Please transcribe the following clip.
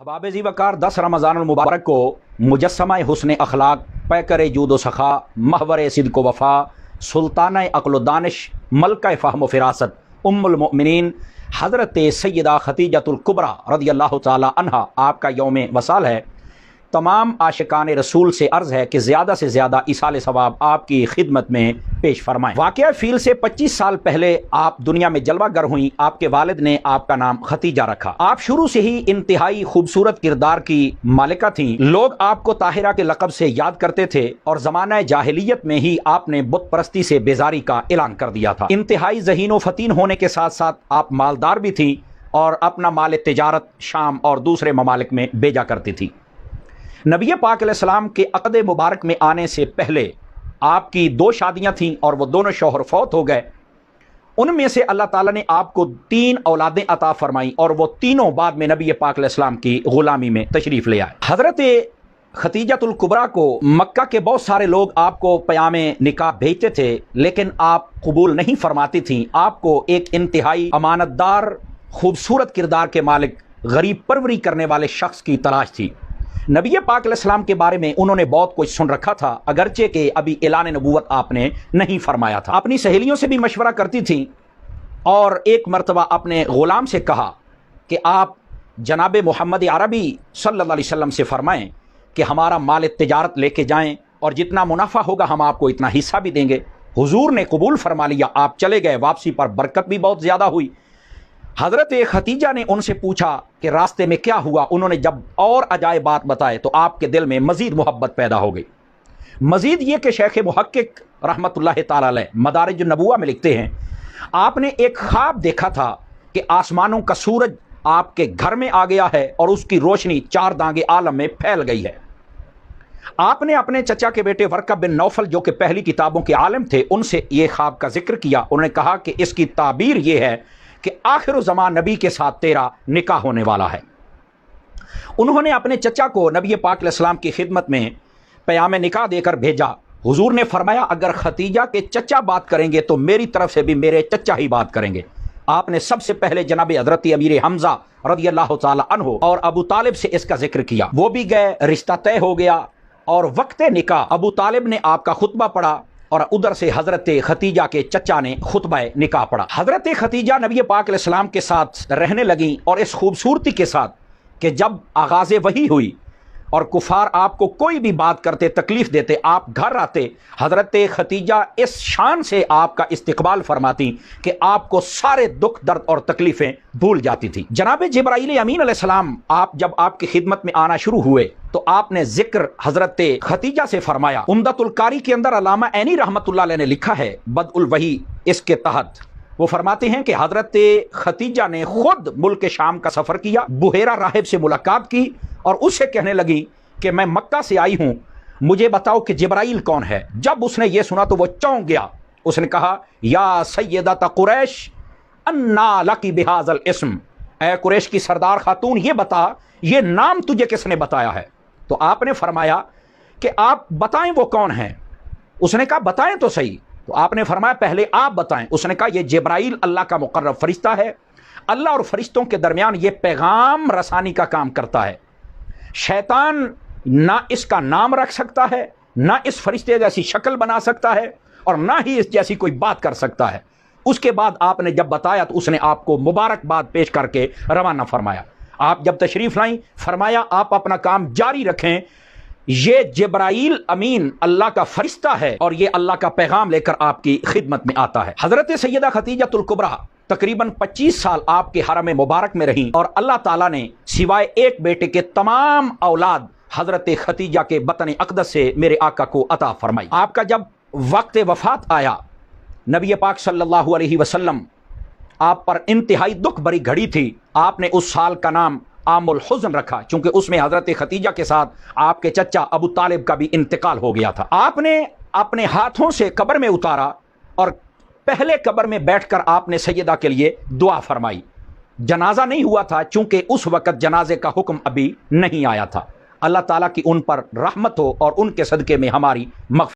हबाब ज़ी वकार 10 रमज़ानुल मुबारक को मुजस्समा हुस्न अखलाक पैकर जूद व सखा महवर सिद्क़ व वफ़ा सुल्तान अक़्ल दानिश मलका फ़हम व फ़िरासत उम्मुल मोमिनीन हज़रत सय्यदा खतीजतुल कुबरा रज़ियल्लाहु ताला अन्हा आपका यौम वसाल है। तमाम आशिकान रसूल से अर्ज़ है कि ज़्यादा से ज़्यादा इसाले सवाब आपकी खिदमत में पेश फरमाएँ। वाक़या फ़ील से 25 साल पहले आप दुनिया में जलवागर हुई। आपके वालिद ने आपका नाम खतीजा रखा। आप शुरू से ही इंतहाई खूबसूरत किरदार की मालिका थीं। लोग आपको ताहिरा के लक़ब से याद करते थे और ज़माना जाहिलियत में ही आपने बुत परस्ती से बेजारी का ऐलान कर दिया था। इंतहाई ज़हीन व फ़तीन होने के साथ साथ आप मालदार भी थीं और अपना माल तिजारत शाम और दूसरे ममालिक में भेजा करती थी। नबी पाक अलैहिस्सलाम के अक़द मुबारक में आने से पहले आपकी 2 शादियां थीं और वो दोनों शौहर फौत हो गए। उनमें से अल्लाह ताला ने आपको 3 औलादें अता फरमाई और वो तीनों बाद में नबी पाक अलैहिस्सलाम की ग़ुलामी में तशरीफ़ ले आए। हज़रत खतीजतुल कुबरा को मक्का के बहुत सारे लोग आपको पयामे निकाह भेजते थे, लेकिन आप कबूल नहीं फरमाती थीं। आपको एक इंतहाई अमानतदार खूबसूरत किरदार के मालिक गरीब परवरी करने वाले शख्स की तलाश थी। नबी पाक अलैहिस्सलाम के बारे में उन्होंने बहुत कुछ सुन रखा था, अगरचे कि अभी ऐलान नबूवत आपने नहीं फरमाया था। अपनी सहेलियों से भी मशवरा करती थीं और एक मरतबा अपने ग़ुलाम से कहा कि आप जनाब मोहम्मद अरबी सल्लल्लाहु अलैहि वसल्लम से फरमाएं कि हमारा माल तिजारत लेके जाएं और जितना मुनाफा होगा हम आपको इतना हिस्सा भी देंगे। हुजूर ने कबूल फरमा लिया। आप चले गए। वापसी पर बरकत भी बहुत ज़्यादा हुई। हज़रत खतीजा ने उनसे पूछा कि रास्ते में क्या हुआ। उन्होंने जब और अजायब बात बताए तो आपके दिल में मज़ीद मोहब्बत पैदा हो गई। मज़ीद ये कि शेख मुहक्किक रहमतुल्लाह ताला अलैह मदारिज नबुव्वा में लिखते हैं, आपने एक ख्वाब देखा था कि आसमानों का सूरज आपके घर में आ गया है और उसकी रोशनी 4 दांगे आलम में फैल गई है। आपने अपने चचा के बेटे वर्का बिन नौफल जो कि पहली किताबों के आलिम थे उनसे ये ख्वाब का जिक्र किया। उन्होंने कहा कि इसकी ताबीर ये है कि आखिर ज़मान नबी के साथ तेरा निकाह होने वाला है। उन्होंने अपने चचा को नबी पाक अलैहिस्सलाम की खिदमत में पयामे निकाह देकर भेजा। हुजूर ने फरमाया अगर खतीजा के चचा बात करेंगे तो मेरी तरफ से भी मेरे चचा ही बात करेंगे। आपने सबसे पहले जनाब हज़रत अमीर हमज़ा रज़ियल्लाहु ताला अन्हु और अबू तालिब से इसका जिक्र किया। वो भी गए, रिश्ता तय हो गया और वक्त निकाह अबू तालिब ने आपका खुतबा पढ़ा और उधर से हज़रत खतीजा के चचा ने खुतबा निकाह पढ़ा। हज़रत खतीजा नबी पाक अलैहिस्सलाम के साथ रहने लगी और इस खूबसूरती के साथ कि जब आगाज़ वही हुई और कुफार आपको कोई भी बात करते, तकलीफ़ देते, आप घर आते, हज़रत खतीजा इस शान से आपका इस्तकबाल फरमाती कि आपको सारे दुख दर्द और तकलीफ़ें भूल जाती थी। जनाब जिब्राईल अमीन अलैहिस्सलाम आप जब आपकी खिदमत में आना शुरू हुए तो आपने जिक्र हज़रत खतीजा से फरमाया। उम्दतुल कारी के अंदर अल्लामा ऐनी रहमतुल्लाह अलैह ने लिखा है बदउल वही, इसके तहत वो फरमाते हैं कि हज़रत खतीजा ने खुद मुल्क शाम का सफ़र किया, बुहेरा राहिब से मुलाकात की और उससे कहने लगी कि मैं मक्का से आई हूँ, मुझे बताओ कि जिब्राईल कौन है। जब उसने ये सुना तो वो चौंक गया। उसने कहा या सय्यदत कुरैश अन्ना लकी बिहाज़ल इस्म, ऐ कुरैश की सरदार खातून ये बता ये नाम तुझे किसने बताया है। तो आपने फरमाया कि आप बताएं वो कौन है। उसने कहा बताएं तो सही। तो आपने फरमाया पहले आप बताएं। उसने कहा ये जिब्राईल अल्लाह का मुकर्रब फरिश्ता है। अल्लाह और फरिश्तों के दरमियान ये पैगाम रसानी का काम करता है। शैतान ना इसका नाम रख सकता है, ना इस फरिश्ते जैसी शक्ल बना सकता है और ना ही इस जैसी कोई बात कर सकता है। उसके बाद आपने जब बताया तो उसने आपको मुबारकबाद पेश करके रवाना फरमाया। आप जब तशरीफ़ लाई फरमाया आप अपना काम जारी रखें, ये जिब्राईल अमीन अल्लाह का फरिश्ता है और ये अल्लाह का पैगाम लेकर आपकी खिदमत में आता है। हज़रत सय्यदा खतीजतुल कुबरा तकरीबन 25 साल आपके हरम मुबारक में रहीं और अल्लाह ताला ने सिवाय एक बेटे के तमाम औलाद हज़रत खतीजा के बतन अक़दस से मेरे आका को अता फरमाई। आपका जब वक्त वफ़ात आया, नबी पाक सल्लल्लाहु अलैहि वसल्लम आप पर इंतहाई दुख भरी घड़ी थी। आपने उस साल का नाम आमुल हुज़्न रखा क्योंकि उसमें हज़रत खतीजा के साथ आपके चचा अबू तालिब का भी इंतकाल हो गया था। आपने अपने हाथों से कब्र में उतारा और पहले कब्र में बैठकर आपने सैयदा के लिए दुआ फरमाई। जनाजा नहीं हुआ था चूंकि उस वक़्त जनाजे का हुक्म अभी नहीं आया था। अल्लाह ताला की उन पर रहमत हो और उनके सदक़े में हमारी मग़फ़िरत